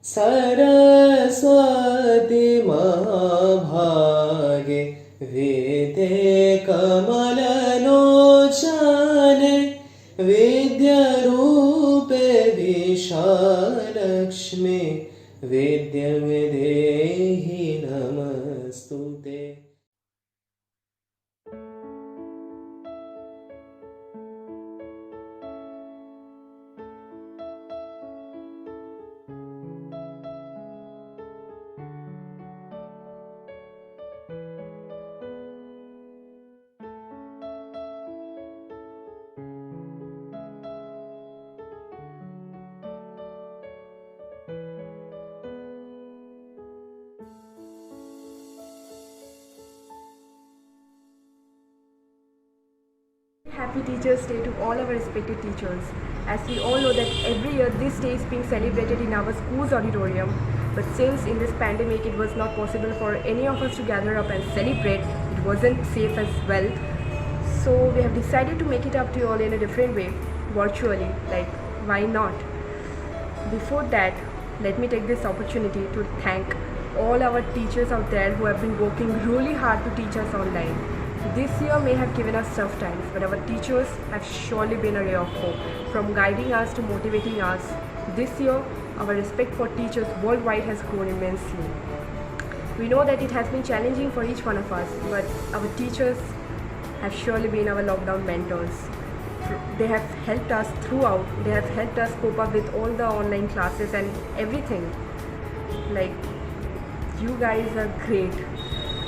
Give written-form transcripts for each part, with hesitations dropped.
सरस्वती महाभागे विद्ये कमललोचने विद्यारूपे विशालक्ष्मी विद्यं देहि नमस्तुते. Happy Teachers Day to all our respected teachers. As we all know that every year this day is being celebrated in our school's auditorium, but since in this pandemic it was not possible for any of us to gather up and celebrate, it wasn't safe as well. So we have decided to make it up to you all in a different way, virtually, like why not? Before that, let me take this opportunity to thank all our teachers out there who have been working really hard to teach us online. This year may have given us tough times, but our teachers have surely been a ray of hope, from guiding us to motivating us. This year, our respect for teachers worldwide has grown immensely. We know that it has been challenging for each one of us, but our teachers have surely been our lockdown mentors. They have helped us throughout. They have helped us cope up with all the online classes and everything. Like, you guys are great.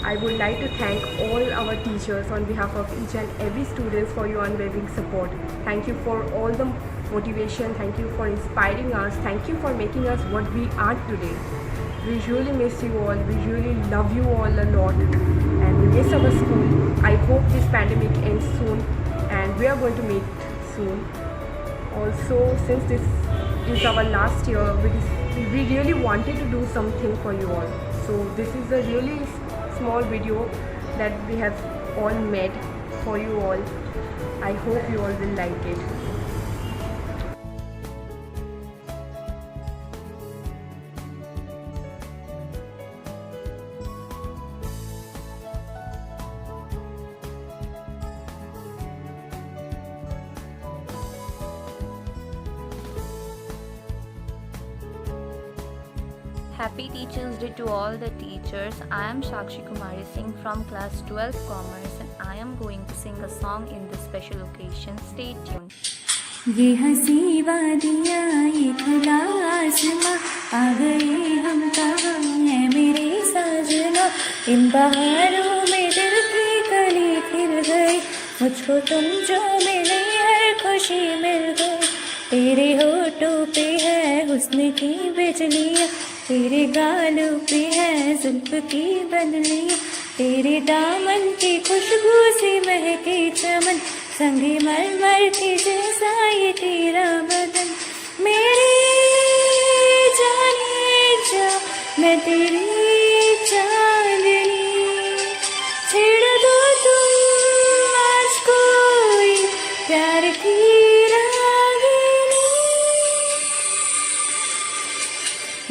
I would like to thank all our teachers on behalf of each and every student for your unwavering support. Thank you for all the motivation. Thank you for inspiring us. Thank you for making us what we are today. We really miss you all. We really love you all a lot. And we miss our school. I hope this pandemic ends soon and we are going to meet soon. Also, since this is our last year, we really wanted to do something for you all. So this is a really small video that we have all made for you all. I hope you all will like it. Happy Teachers Day to all the teachers. I am Shakshi Kumari Singh from class 12 Commerce and I am going to sing a song in this special occasion. Stay tuned. ये हंसी वादियाँ ये खुला आसमां आ गए हम कहाँ है मेरे साजना इन बहारों में दिल की कली खिल गई मुझको तुम जो मिले हर खुशी मिल गई तेरे होठों पे है हुस्न की बिजलियाँ तेरे गालों पे है जुल्फ की बंदलियाँ तेरे दामन की खुशबू से महके चमन संगे मरमर के जैसा ये तेरा बदन मेरे जाने जा मैं तेरी चांदनी छेड़ दो तुम आज कोई प्यार की रागिनी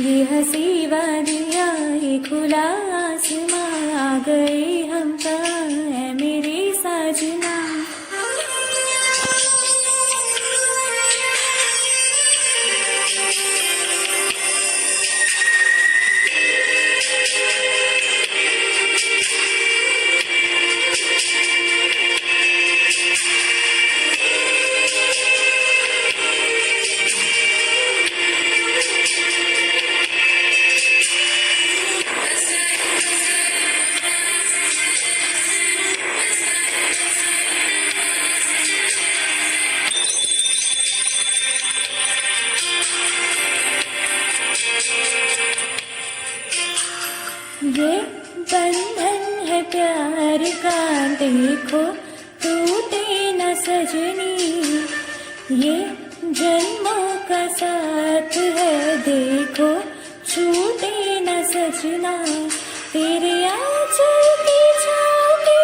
ये हंसी वादियाँ ये खुला आसमां आ गए हम कहाँ है मेरे साजना ये बंधन है प्यार का देखो टूटे न सजनी ये जन्मों का साथ है देखो छूटे न सजना तेरे आंचल की छाँव के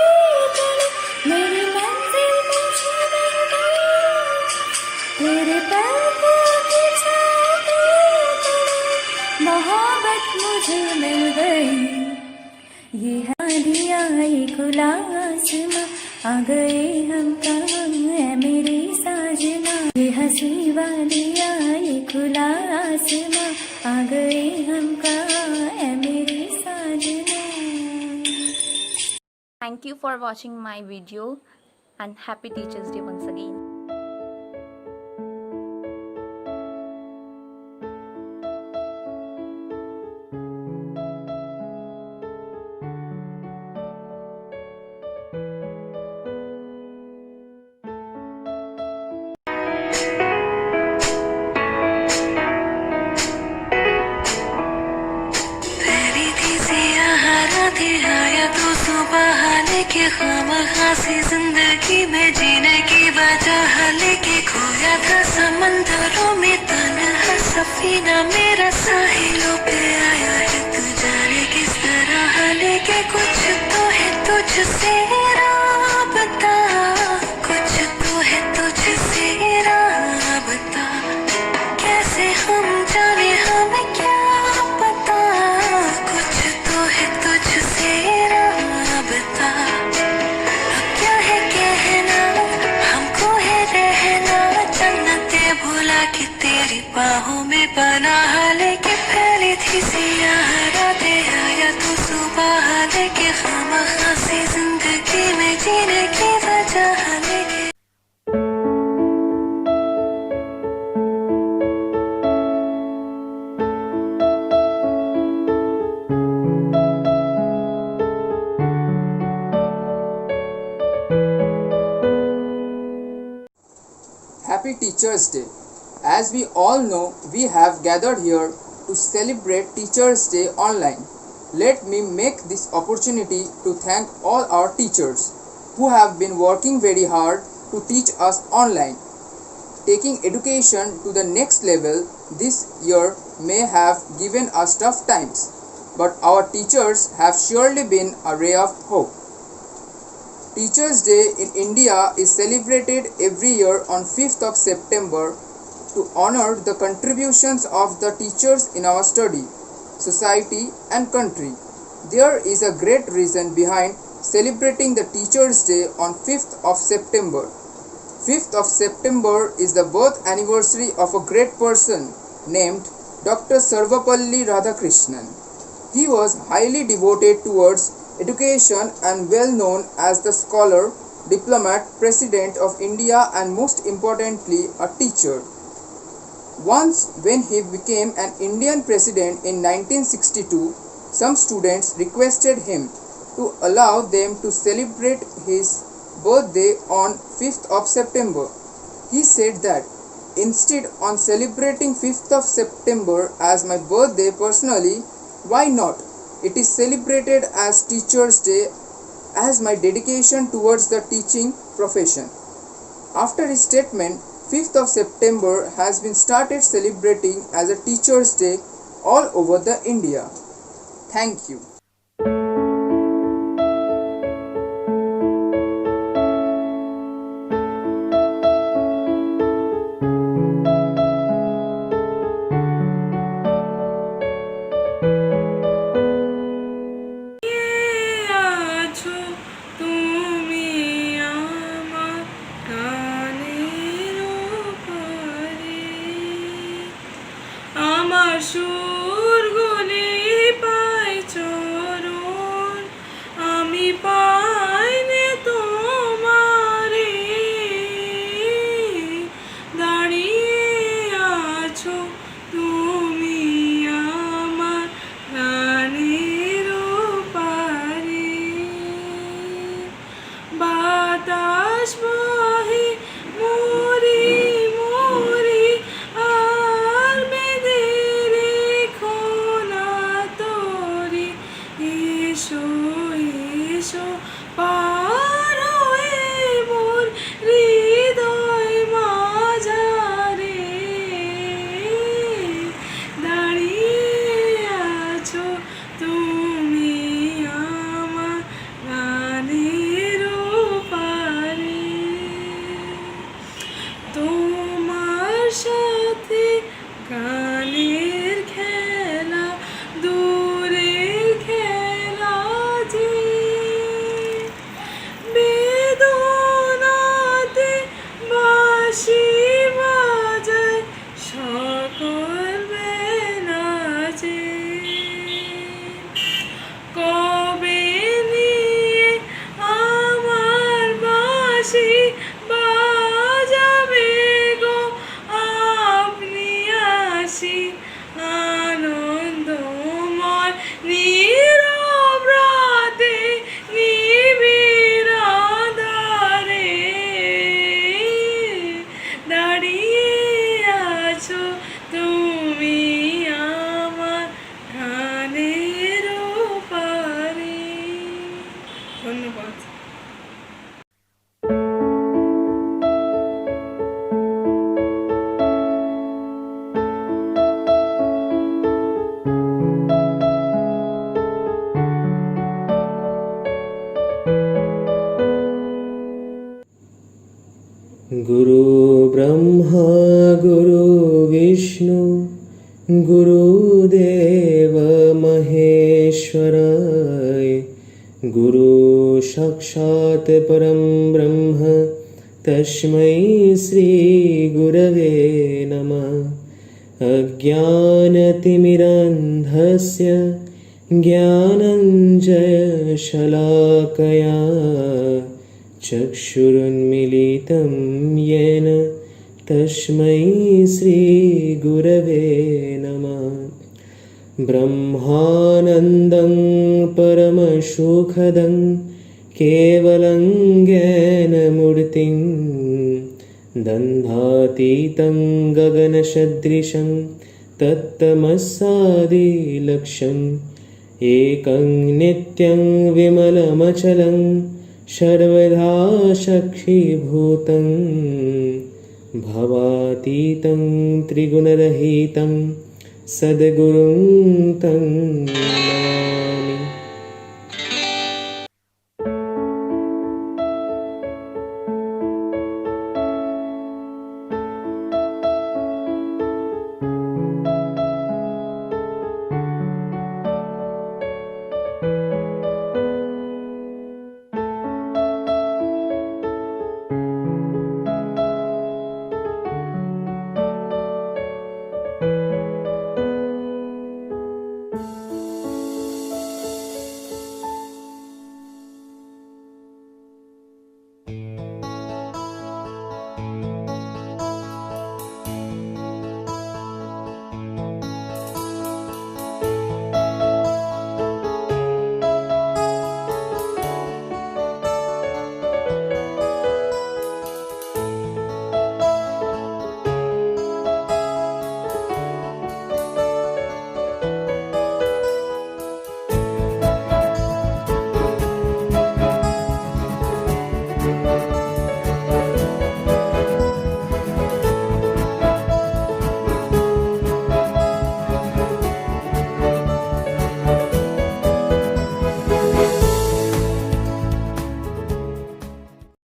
तले मेरी मंजिल मुझे मिल गई तेरे पलकों की छाँव के तले मोहब्बत मुझे मिल गई। ये दिया ये खुला आसमां, आ गए हम कहाँ है मेरे साजना। ये हंसी वादिया ये खुला आसमां, आ गए हम कहाँ है मेरे साजना। Thank you for watching my video and happy Teachers Day once again. पहली थी सियाह रातें, आया तो सुबह लेके खामखासी जिंदगी में जीने की वजह लेके खोया था समंदरों में तन्हा सफीना मेरा साहिलों पे आया है तू जाने किस तरह लेके। कुछ तो है तुझसे राबता, कुछ तो है तुझसे राबता, कैसे हम जाने हमें क्या पता। कुछ तो है तुझसे राबता, अब क्या है कहना हमको है रहना। जन्नते भुला के तेरी बाहों में पनाह लेके फैली थी सियाह रातें, आया तो सुबह लेके खामखासी जिंदगी में जीने की वजह लेके। Happy Teachers Day. As we all know, we have gathered here to celebrate Teachers Day online. Let me make this opportunity to thank all our teachers who have been working very hard to teach us online. Taking education to the next level this year may have given us tough times, but our teachers have surely been a ray of hope. Teachers' Day in India is celebrated every year on 5th of September to honor the contributions of the teachers in our study, society and country. There is a great reason behind celebrating the Teachers' Day on 5th of September. 5th of September is the birth anniversary of a great person named Dr. Sarvapalli Radhakrishnan. He was highly devoted towards education and well known as the scholar, diplomat, president of India and most importantly a teacher. Once when he became an Indian president in 1962, some students requested him to allow them to celebrate his birthday on 5th of September. He said that instead on celebrating 5th of September as my birthday personally, why not? It is celebrated as Teachers' Day as my dedication towards the teaching profession. After his statement, 5th of September has been started celebrating as a Teachers' Day all over the India. Thank you. আমার সুরগুলি পাইছো गुरुदेव महेश्वराय गुरु साक्षात् परं ब्रह्म तस्मै श्री गुरवे नमः। अज्ञानतिमिरान्धस्य ज्ञानञ्जनशलाकया चक्षुरुन्मीलितं येन तस्मै श्रीगुरवे नमः। ब्रह्मानन्दं परमसुखदं केवलं ज्ञानमूर्तिं दन्धातीतं गगनसदृशं तत्तमस्सादिलक्ष्यम् एकं नित्यं विमलमचलं सर्वदा साक्षीभूतं भवातीतं त्रिगुणरहितं सद्गुरुं तं नमामि।